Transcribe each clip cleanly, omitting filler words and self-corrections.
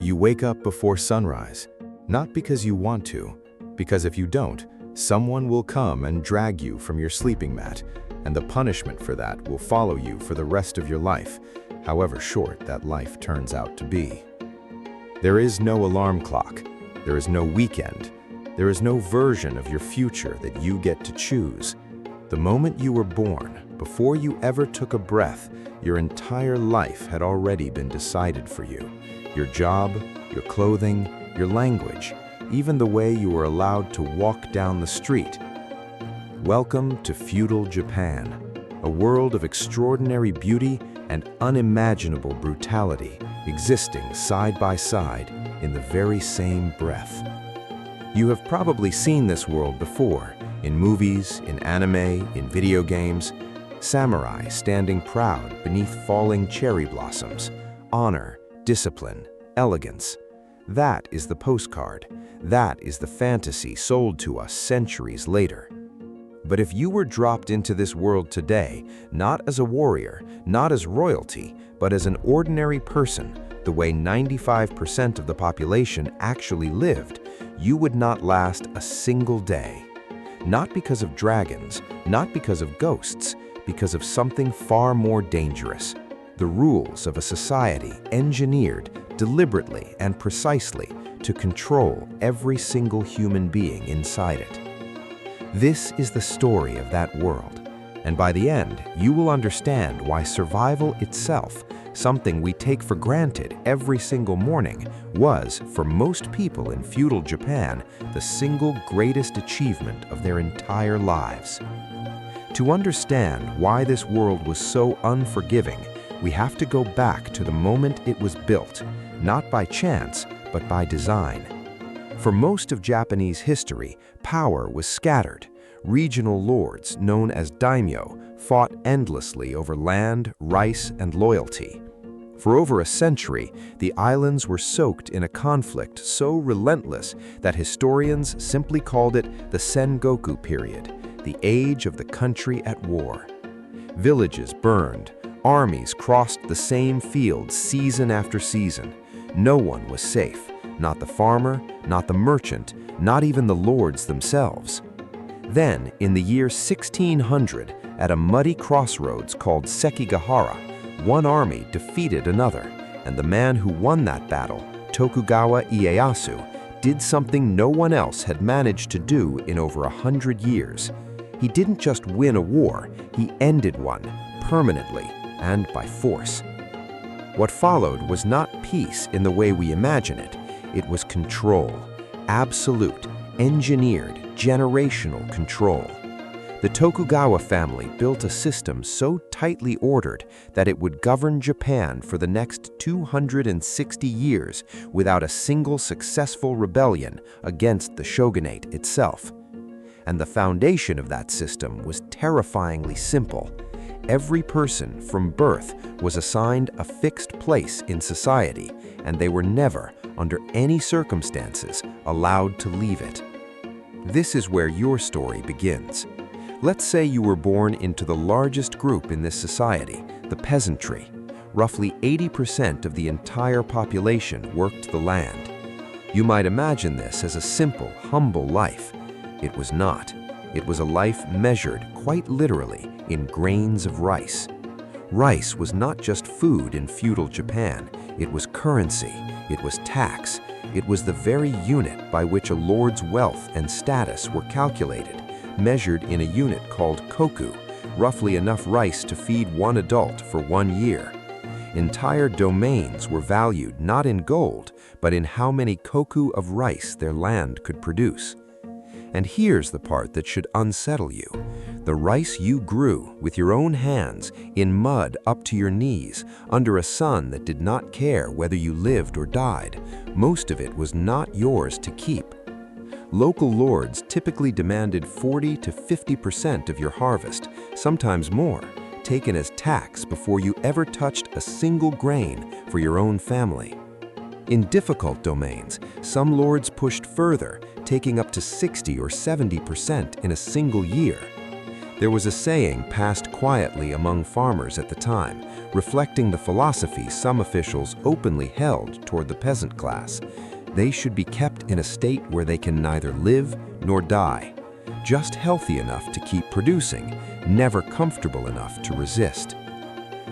You wake up before sunrise, not because you want to, because if you don't, someone will come and drag you from your sleeping mat, and the punishment for that will follow you for the rest of your life, however short that life turns out to be. There is no alarm clock, there is no weekend, there is no version of your future that you get to choose. The moment you were born, before you ever took a breath, your entire life had already been decided for you. Your job, your clothing, your language, even the way you were allowed to walk down the street. Welcome to feudal Japan, a world of extraordinary beauty and unimaginable brutality existing side by side in the very same breath. You have probably seen this world before, in movies, in anime, in video games. Samurai standing proud beneath falling cherry blossoms. Honor, discipline, elegance. That is the postcard. That is the fantasy sold to us centuries later. But if you were dropped into this world today, not as a warrior, not as royalty, but as an ordinary person, the way 95% of the population actually lived, you would not last a single day. Not because of dragons, not because of ghosts, because of something far more dangerous. The rules of a society engineered deliberately and precisely to control every single human being inside it. This is the story of that world, and by the end, you will understand why survival itself, something we take for granted every single morning, was, for most people in feudal Japan, the single greatest achievement of their entire lives. To understand why this world was so unforgiving, we have to go back to the moment it was built, not by chance, but by design. For most of Japanese history, power was scattered. Regional lords, known as daimyo, fought endlessly over land, rice, and loyalty. For over a century, the islands were soaked in a conflict so relentless that historians simply called it the Sengoku period, the age of the country at war. Villages burned, armies crossed the same fields season after season. No one was safe, not the farmer, not the merchant, not even the lords themselves. Then, in the year 1600, at a muddy crossroads called Sekigahara, one army defeated another, and the man who won that battle, Tokugawa Ieyasu, did something no one else had managed to do in over 100 years. He didn't just win a war, he ended one, permanently, and by force. What followed was not peace in the way we imagine it. It was control, absolute, engineered, generational control. The Tokugawa family built a system so tightly ordered that it would govern Japan for the next 260 years without a single successful rebellion against the shogunate itself. And the foundation of that system was terrifyingly simple. Every person from birth was assigned a fixed place in society, and they were never, under any circumstances, allowed to leave it. This is where your story begins. Let's say you were born into the largest group in this society, the peasantry. Roughly 80% of the entire population worked the land. You might imagine this as a simple, humble life. It was not. It was a life measured, quite literally, in grains of rice. Rice was not just food in feudal Japan. It was currency. It was tax. It was the very unit by which a lord's wealth and status were calculated, measured in a unit called koku, roughly enough rice to feed one adult for 1 year. Entire domains were valued not in gold, but in how many koku of rice their land could produce. And here's the part that should unsettle you. The rice you grew with your own hands, in mud up to your knees, under a sun that did not care whether you lived or died, most of it was not yours to keep. Local lords typically demanded 40 to 50% of your harvest, sometimes more, taken as tax before you ever touched a single grain for your own family. In difficult domains, some lords pushed further, taking up to 60 or 70% in a single year. There was a saying passed quietly among farmers at the time, reflecting the philosophy some officials openly held toward the peasant class. They should be kept in a state where they can neither live nor die, just healthy enough to keep producing, never comfortable enough to resist.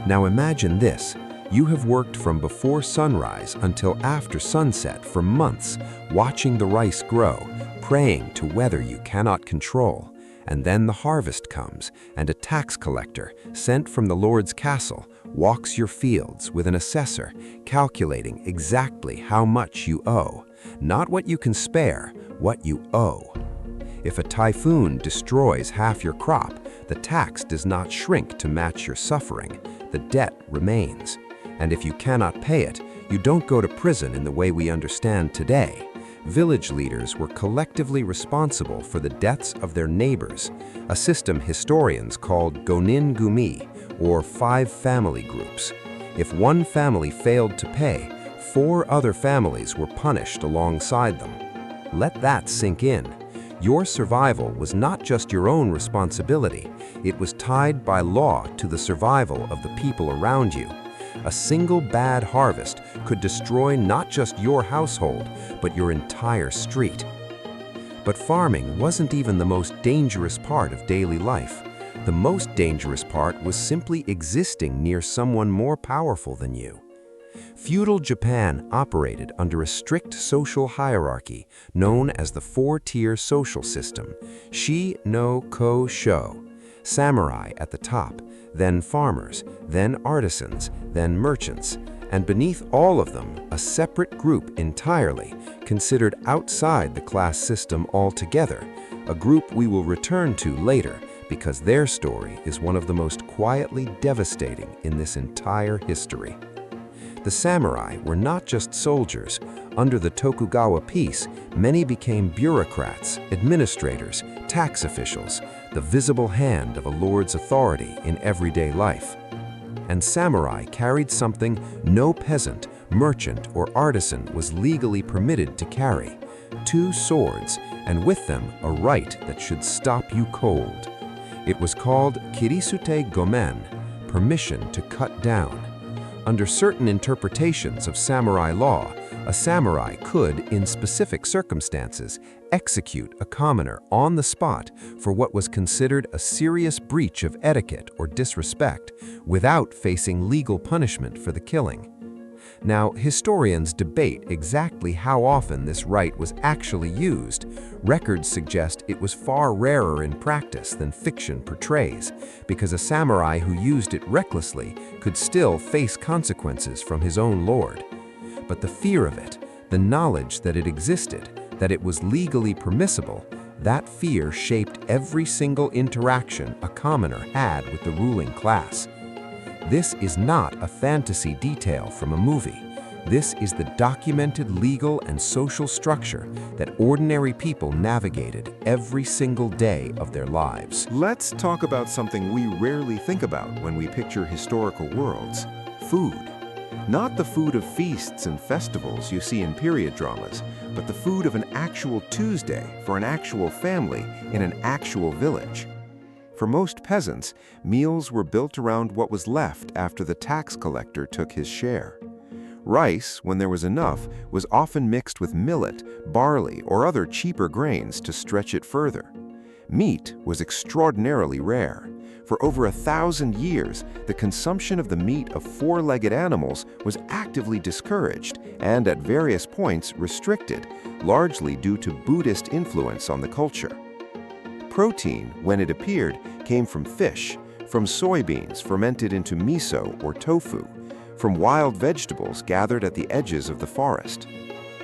Now imagine this. You have worked from before sunrise until after sunset for months, watching the rice grow, praying to weather you cannot control. And then the harvest comes, and a tax collector, sent from the Lord's castle, walks your fields with an assessor, calculating exactly how much you owe. Not what you can spare, what you owe. If a typhoon destroys half your crop, the tax does not shrink to match your suffering. The debt remains. And if you cannot pay it, you don't go to prison in the way we understand today. Village leaders were collectively responsible for the deaths of their neighbors, a system historians called gonin gumi, or 5 family groups. If one family failed to pay, 4 other families were punished alongside them. Let that sink in. Your survival was not just your own responsibility, it was tied by law to the survival of the people around you. A single bad harvest could destroy not just your household, but your entire street. But farming wasn't even the most dangerous part of daily life. The most dangerous part was simply existing near someone more powerful than you. Feudal Japan operated under a strict social hierarchy known as the 4-tier social system, shi no ko sho. Samurai at the top, then farmers, then artisans, then merchants, and beneath all of them, a separate group entirely, considered outside the class system altogether, a group we will return to later because their story is one of the most quietly devastating in this entire history. The samurai were not just soldiers. Under the Tokugawa peace, many became bureaucrats, administrators, tax officials, the visible hand of a lord's authority in everyday life. And samurai carried something no peasant, merchant, or artisan was legally permitted to carry: 2 swords, and with them a right that should stop you cold. It was called kirisute gomen, permission to cut down. Under certain interpretations of samurai law, a samurai could, in specific circumstances, execute a commoner on the spot for what was considered a serious breach of etiquette or disrespect, without facing legal punishment for the killing. Now, historians debate exactly how often this right was actually used. Records suggest it was far rarer in practice than fiction portrays, because a samurai who used it recklessly could still face consequences from his own lord. But the fear of it, the knowledge that it existed, that it was legally permissible, that fear shaped every single interaction a commoner had with the ruling class. This is not a fantasy detail from a movie. This is the documented legal and social structure that ordinary people navigated every single day of their lives. Let's talk about something we rarely think about when we picture historical worlds: food. Not the food of feasts and festivals you see in period dramas, but the food of an actual Tuesday for an actual family in an actual village. For most peasants, meals were built around what was left after the tax collector took his share. Rice, when there was enough, was often mixed with millet, barley, or other cheaper grains to stretch it further. Meat was extraordinarily rare. For over 1,000 years, the consumption of the meat of 4-legged animals was actively discouraged and at various points restricted, largely due to Buddhist influence on the culture. Protein, when it appeared, came from fish, from soybeans fermented into miso or tofu, from wild vegetables gathered at the edges of the forest.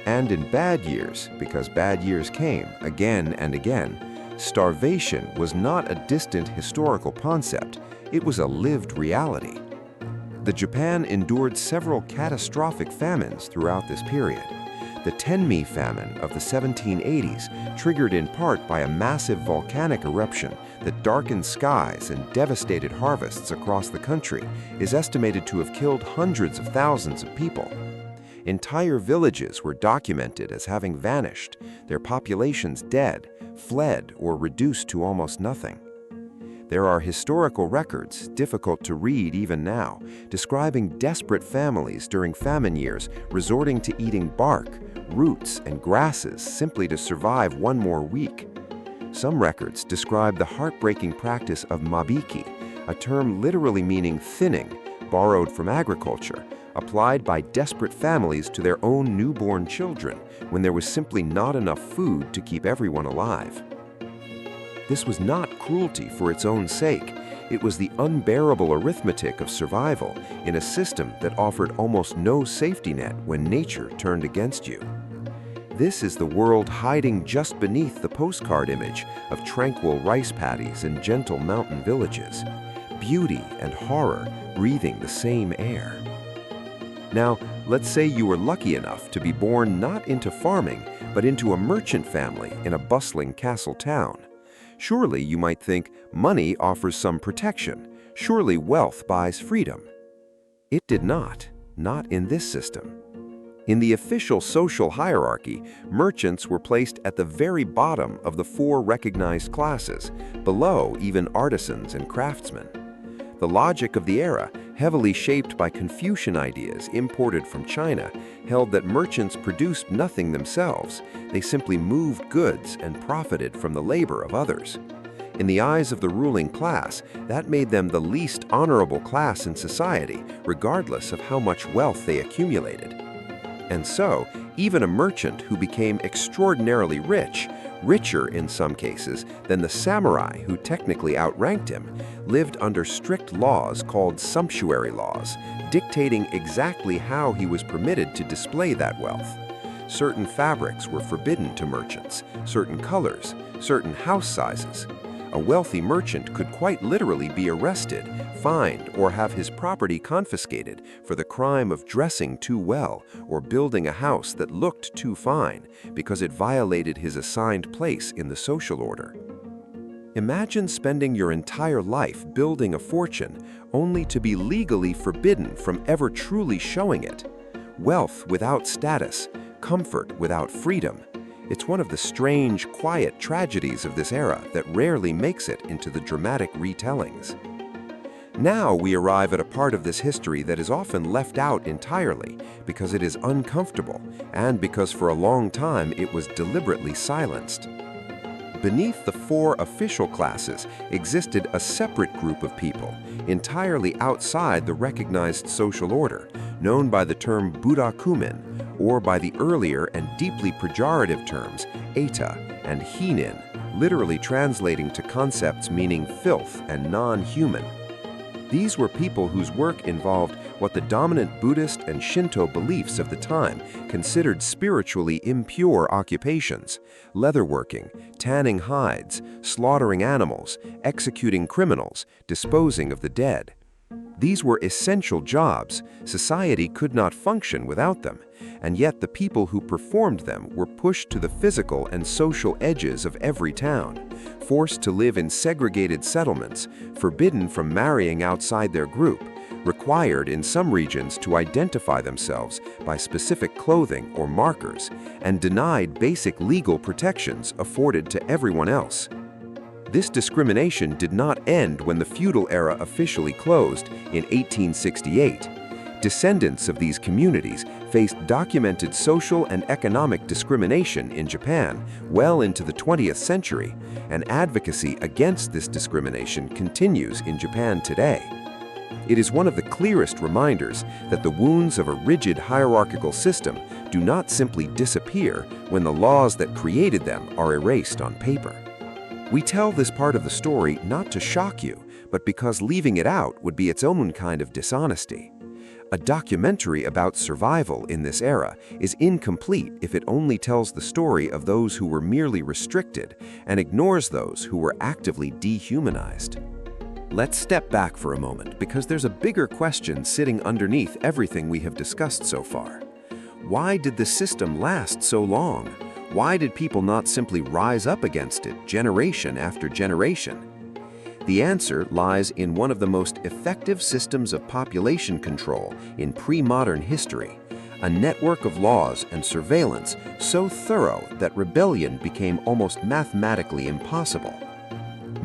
And in bad years, because bad years came again and again, starvation was not a distant historical concept, it was a lived reality. The Japan endured several catastrophic famines throughout this period. The Tenmi famine of the 1780s, triggered in part by a massive volcanic eruption that darkened skies and devastated harvests across the country, is estimated to have killed hundreds of thousands of people. Entire villages were documented as having vanished, their populations dead, fled, or reduced to almost nothing. There are historical records, difficult to read even now, describing desperate families during famine years resorting to eating bark, roots, and grasses simply to survive one more week. Some records describe the heartbreaking practice of mabiki, a term literally meaning thinning, borrowed from agriculture, applied by desperate families to their own newborn children when there was simply not enough food to keep everyone alive. This was not cruelty for its own sake. It was the unbearable arithmetic of survival in a system that offered almost no safety net when nature turned against you. This is the world hiding just beneath the postcard image of tranquil rice paddies and gentle mountain villages. Beauty and horror breathing the same air. Now, let's say you were lucky enough to be born not into farming, but into a merchant family in a bustling castle town. Surely, you might think, money offers some protection. Surely wealth buys freedom. It did not in this system. In the official social hierarchy, merchants were placed at the very bottom of the 4 recognized classes, below even artisans and craftsmen. The logic of the era, heavily shaped by Confucian ideas imported from China, held that merchants produced nothing themselves. They simply moved goods and profited from the labor of others. In the eyes of the ruling class, that made them the least honorable class in society, regardless of how much wealth they accumulated. And so, even a merchant who became extraordinarily rich, richer in some cases than the samurai who technically outranked him, lived under strict laws called sumptuary laws, dictating exactly how he was permitted to display that wealth. Certain fabrics were forbidden to merchants, certain colors, certain house sizes. A wealthy merchant could quite literally be arrested, fined, or have his property confiscated for the crime of dressing too well or building a house that looked too fine because it violated his assigned place in the social order. Imagine spending your entire life building a fortune only to be legally forbidden from ever truly showing it. Wealth without status, comfort without freedom. It's one of the strange, quiet tragedies of this era that rarely makes it into the dramatic retellings. Now we arrive at a part of this history that is often left out entirely because it is uncomfortable and because for a long time it was deliberately silenced. Beneath the 4 official classes existed a separate group of people, entirely outside the recognized social order, known by the term Budakumin, or by the earlier and deeply pejorative terms Eta and Hinin, literally translating to concepts meaning filth and non-human. These were people whose work involved what the dominant Buddhist and Shinto beliefs of the time considered spiritually impure occupations: leatherworking, tanning hides, slaughtering animals, executing criminals, disposing of the dead. These were essential jobs. Society could not function without them, and yet the people who performed them were pushed to the physical and social edges of every town, forced to live in segregated settlements, forbidden from marrying outside their group, required in some regions to identify themselves by specific clothing or markers, and denied basic legal protections afforded to everyone else. This discrimination did not end when the feudal era officially closed in 1868. Descendants of these communities faced documented social and economic discrimination in Japan well into the 20th century, and advocacy against this discrimination continues in Japan today. It is one of the clearest reminders that the wounds of a rigid hierarchical system do not simply disappear when the laws that created them are erased on paper. We tell this part of the story not to shock you, but because leaving it out would be its own kind of dishonesty. A documentary about survival in this era is incomplete if it only tells the story of those who were merely restricted and ignores those who were actively dehumanized. Let's step back for a moment because there's a bigger question sitting underneath everything we have discussed so far. Why did the system last so long? Why did people not simply rise up against it generation after generation? The answer lies in one of the most effective systems of population control in pre-modern history, a network of laws and surveillance so thorough that rebellion became almost mathematically impossible.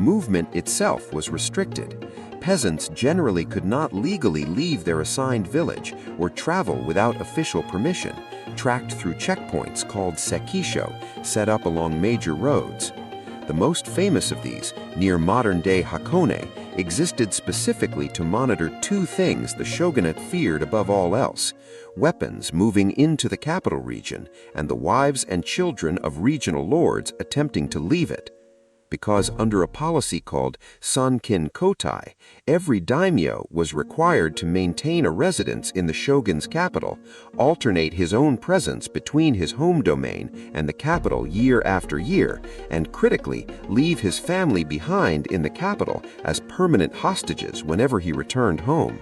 Movement itself was restricted. Peasants generally could not legally leave their assigned village or travel without official permission, tracked through checkpoints called sekisho, set up along major roads. The most famous of these, near modern-day Hakone, existed specifically to monitor two things the shogunate feared above all else: weapons moving into the capital region and the wives and children of regional lords attempting to leave it. Because under a policy called Sankin Kotai, every daimyo was required to maintain a residence in the shogun's capital, alternate his own presence between his home domain and the capital year after year, and critically, leave his family behind in the capital as permanent hostages whenever he returned home.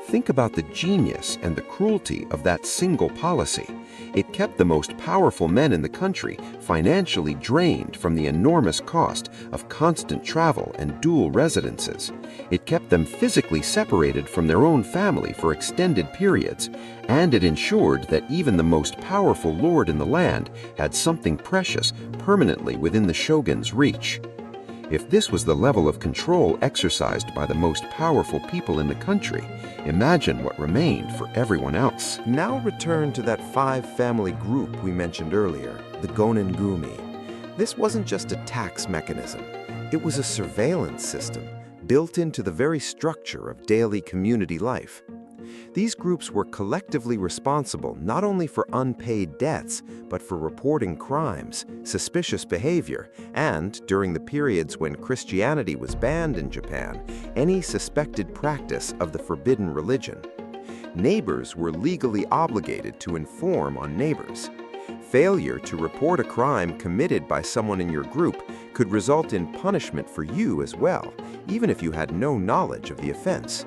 Think about the genius and the cruelty of that single policy. It kept the most powerful men in the country financially drained from the enormous cost of constant travel and dual residences. It kept them physically separated from their own family for extended periods, and it ensured that even the most powerful lord in the land had something precious permanently within the shogun's reach. If this was the level of control exercised by the most powerful people in the country, imagine what remained for everyone else. Now return to that five-family group we mentioned earlier, the Gonengumi. This wasn't just a tax mechanism. It was a surveillance system built into the very structure of daily community life. These groups were collectively responsible not only for unpaid debts, but for reporting crimes, suspicious behavior, and, during the periods when Christianity was banned in Japan, any suspected practice of the forbidden religion. Neighbors were legally obligated to inform on neighbors. Failure to report a crime committed by someone in your group could result in punishment for you as well, even if you had no knowledge of the offense.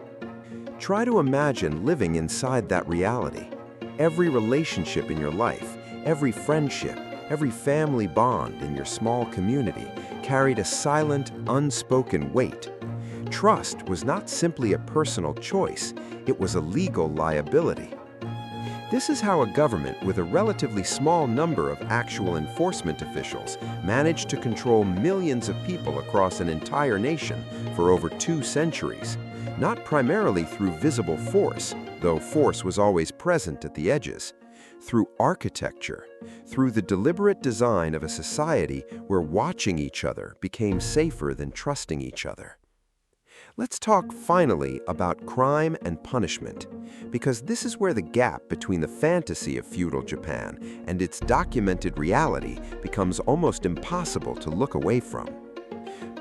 Try to imagine living inside that reality. Every relationship in your life, every friendship, every family bond in your small community carried a silent, unspoken weight. Trust was not simply a personal choice, it was a legal liability. This is how a government with a relatively small number of actual enforcement officials managed to control millions of people across an entire nation for over 2 centuries. Not primarily through visible force, though force was always present at the edges, through architecture, through the deliberate design of a society where watching each other became safer than trusting each other. Let's talk finally about crime and punishment, because this is where the gap between the fantasy of feudal Japan and its documented reality becomes almost impossible to look away from.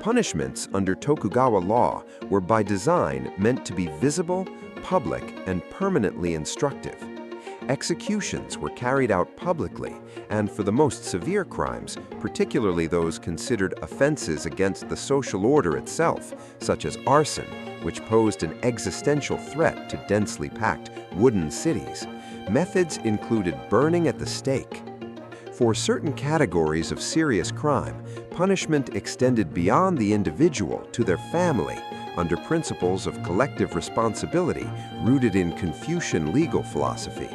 Punishments under Tokugawa law were by design meant to be visible, public, and permanently instructive. Executions were carried out publicly, and for the most severe crimes, particularly those considered offenses against the social order itself, such as arson, which posed an existential threat to densely packed wooden cities, methods included burning at the stake. For certain categories of serious crime, punishment extended beyond the individual to their family under principles of collective responsibility rooted in Confucian legal philosophy.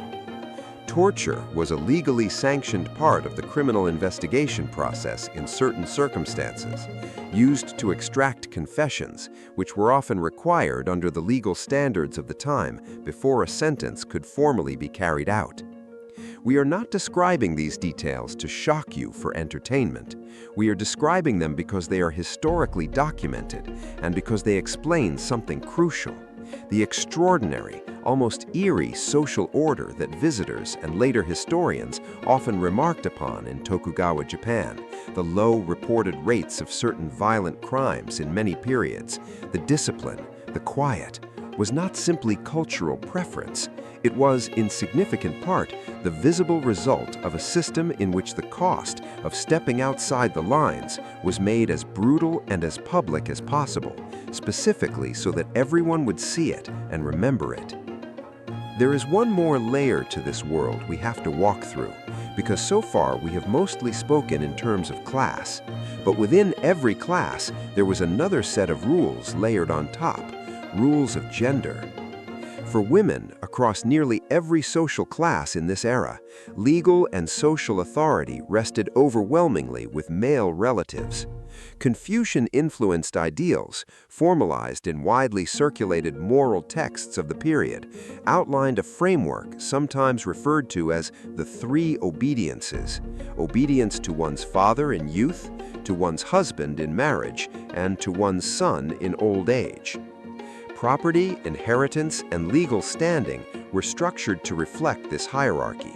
Torture was a legally sanctioned part of the criminal investigation process in certain circumstances, used to extract confessions, which were often required under the legal standards of the time before a sentence could formally be carried out. We are not describing these details to shock you for entertainment. We are describing them because they are historically documented and because they explain something crucial: the extraordinary, almost eerie social order that visitors and later historians often remarked upon in Tokugawa Japan, the low reported rates of certain violent crimes in many periods, the discipline, the quiet, was not simply cultural preference. It was, in significant part, the visible result of a system in which the cost of stepping outside the lines was made as brutal and as public as possible, specifically so that everyone would see it and remember it. There is one more layer to this world we have to walk through, because so far we have mostly spoken in terms of class. But within every class, there was another set of rules layered on top, rules of gender. For women, across nearly every social class in this era, legal and social authority rested overwhelmingly with male relatives. Confucian-influenced ideals, formalized in widely circulated moral texts of the period, outlined a framework sometimes referred to as the three obediences: obedience to one's father in youth, to one's husband in marriage, and to one's son in old age. Property, inheritance, and legal standing were structured to reflect this hierarchy.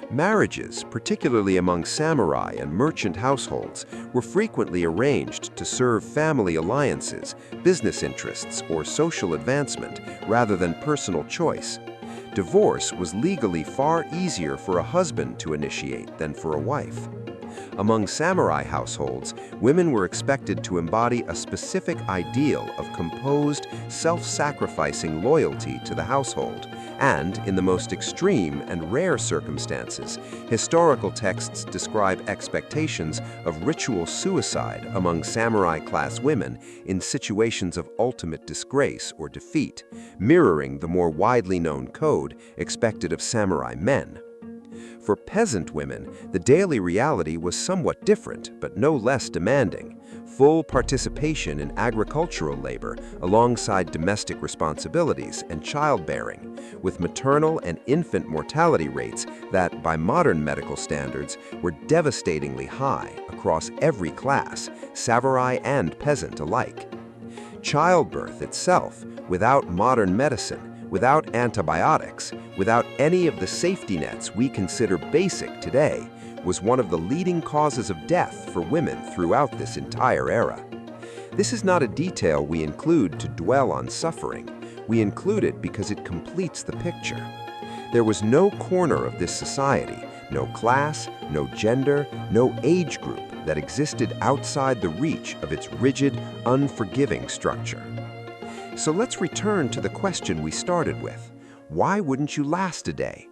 Marriages, particularly among samurai and merchant households, were frequently arranged to serve family alliances, business interests, or social advancement, rather than personal choice. Divorce was legally far easier for a husband to initiate than for a wife. Among samurai households, women were expected to embody a specific ideal of composed, self-sacrificing loyalty to the household, and, in the most extreme and rare circumstances, historical texts describe expectations of ritual suicide among samurai-class women in situations of ultimate disgrace or defeat, mirroring the more widely known code expected of samurai men. For peasant women, the daily reality was somewhat different, but no less demanding. Full participation in agricultural labor alongside domestic responsibilities and childbearing, with maternal and infant mortality rates that, by modern medical standards, were devastatingly high across every class, samurai and peasant alike. Childbirth itself, without modern medicine, without antibiotics, without any of the safety nets we consider basic today, was one of the leading causes of death for women throughout this entire era. This is not a detail we include to dwell on suffering. We include it because it completes the picture. There was no corner of this society, no class, no gender, no age group that existed outside the reach of its rigid, unforgiving structure. So let's return to the question we started with. Why wouldn't you last a day?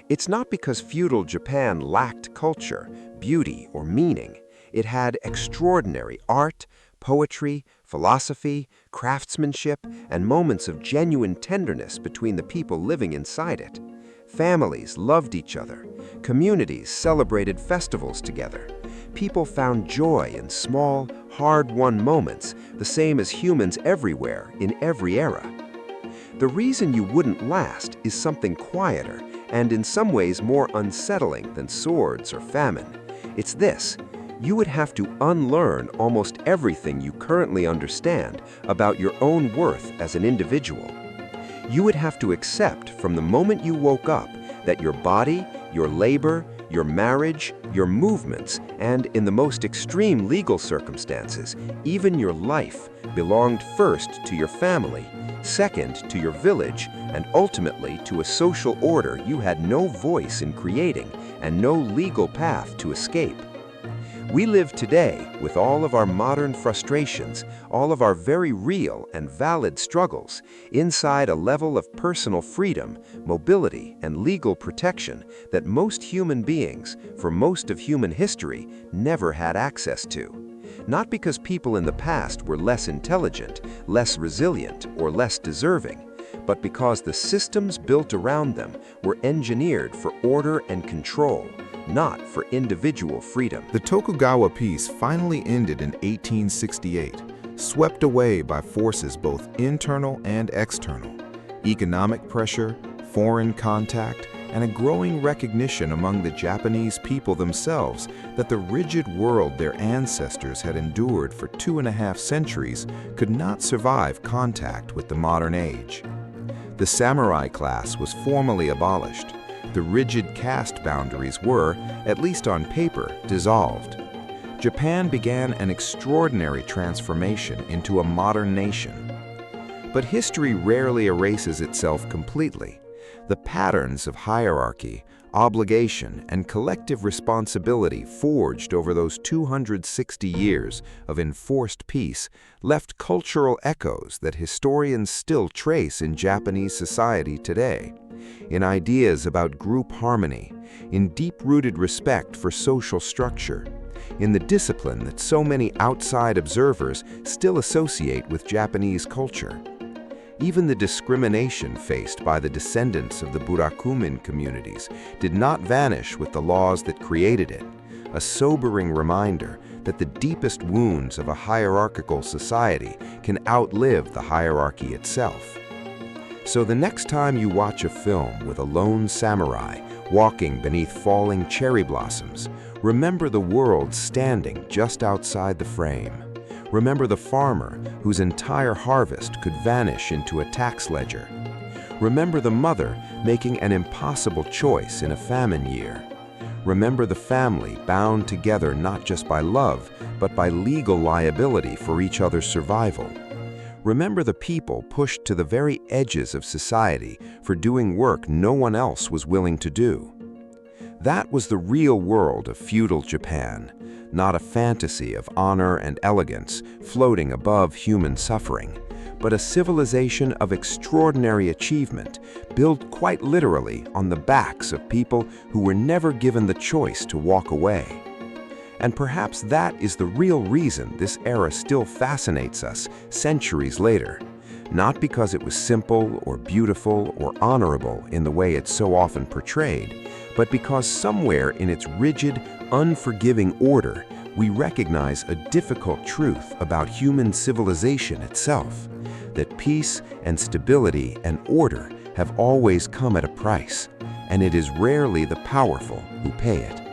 It's not because feudal Japan lacked culture, beauty, or meaning. It had extraordinary art, poetry, philosophy, craftsmanship, and moments of genuine tenderness between the people living inside it. Families loved each other. Communities celebrated festivals together. People found joy in small, hard-won moments, the same as humans everywhere, in every era. The reason you wouldn't last is something quieter and in some ways more unsettling than swords or famine. It's this: you would have to unlearn almost everything you currently understand about your own worth as an individual. You would have to accept from the moment you woke up that your body, your labor, your marriage, your movements, and in the most extreme legal circumstances, even your life, belonged first to your family, second to your village, and ultimately to a social order you had no voice in creating and no legal path to escape. We live today with all of our modern frustrations, all of our very real and valid struggles, inside a level of personal freedom, mobility, and legal protection that most human beings, for most of human history, never had access to. Not because people in the past were less intelligent, less resilient, or less deserving, but because the systems built around them were engineered for order and control, not for individual freedom. The Tokugawa peace finally ended in 1868, swept away by forces both internal and external. Economic pressure, foreign contact, and a growing recognition among the Japanese people themselves that the rigid world their ancestors had endured for 2.5 centuries could not survive contact with the modern age. The samurai class was formally abolished. The rigid caste boundaries were, at least on paper, dissolved. Japan began an extraordinary transformation into a modern nation. But history rarely erases itself completely. The patterns of hierarchy, obligation, and collective responsibility forged over those 260 years of enforced peace left cultural echoes that historians still trace in Japanese society today. In ideas about group harmony, in deep-rooted respect for social structure, in the discipline that so many outside observers still associate with Japanese culture. Even the discrimination faced by the descendants of the Burakumin communities did not vanish with the laws that created it, a sobering reminder that the deepest wounds of a hierarchical society can outlive the hierarchy itself. So the next time you watch a film with a lone samurai walking beneath falling cherry blossoms, remember the world standing just outside the frame. Remember the farmer whose entire harvest could vanish into a tax ledger. Remember the mother making an impossible choice in a famine year. Remember the family bound together not just by love, but by legal liability for each other's survival. Remember the people pushed to the very edges of society for doing work no one else was willing to do. That was the real world of feudal Japan, not a fantasy of honor and elegance floating above human suffering, but a civilization of extraordinary achievement built quite literally on the backs of people who were never given the choice to walk away. And perhaps that is the real reason this era still fascinates us centuries later, not because it was simple or beautiful or honorable in the way it's so often portrayed, but because somewhere in its rigid, unforgiving order, we recognize a difficult truth about human civilization itself, that peace and stability and order have always come at a price, and it is rarely the powerful who pay it.